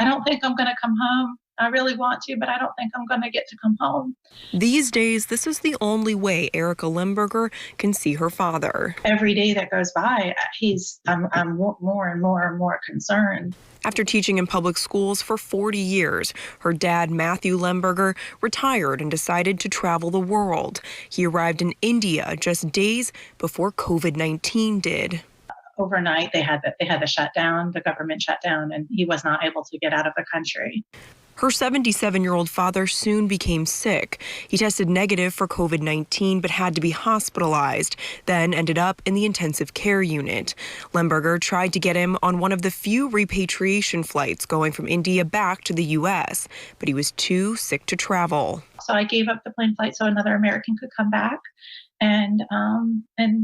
I don't think I'm going to come home. I really want to, but I don't think I'm going to get to come home. These days, this is the only way Erica Lemberger can see her father. Every day that goes by, I'm more and more and more concerned. After teaching in public schools for 40 years, her dad, Matthew Lemberger, retired and decided to travel the world. He arrived in India just days before COVID-19 did. Overnight, they had the shutdown, the government shutdown, and he was not able to get out of the country. Her 77-year-old father soon became sick. He tested negative for COVID-19 but had to be hospitalized, then ended up in the intensive care unit. Lemberger tried to get him on one of the few repatriation flights going from India back to the U.S., but he was too sick to travel. So I gave up the plane flight so another American could come back, and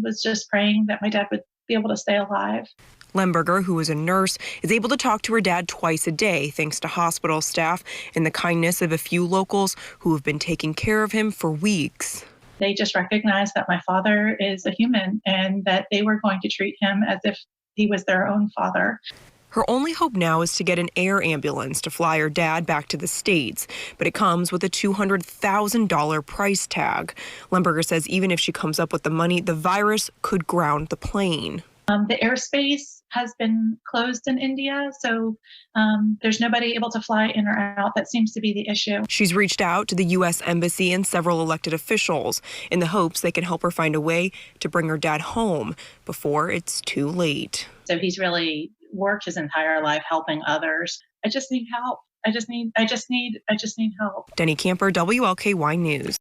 was just praying that my dad would be able to stay alive. Lemberger, who is a nurse, is able to talk to her dad twice a day thanks to hospital staff and the kindness of a few locals who have been taking care of him for weeks. They just recognized that my father is a human and that they were going to treat him as if he was their own father. Her only hope now is to get an air ambulance to fly her dad back to the States, but it comes with a $200,000 price tag. Lemberger says even if she comes up with the money, the virus could ground the plane. The airspace has been closed in India, so there's nobody able to fly in or out. That seems to be the issue. She's reached out to the U.S. Embassy and several elected officials in the hopes they can help her find a way to bring her dad home before it's too late. So he's really worked his entire life helping others. I just need help. I just need help. Denny Camper, WLKY News.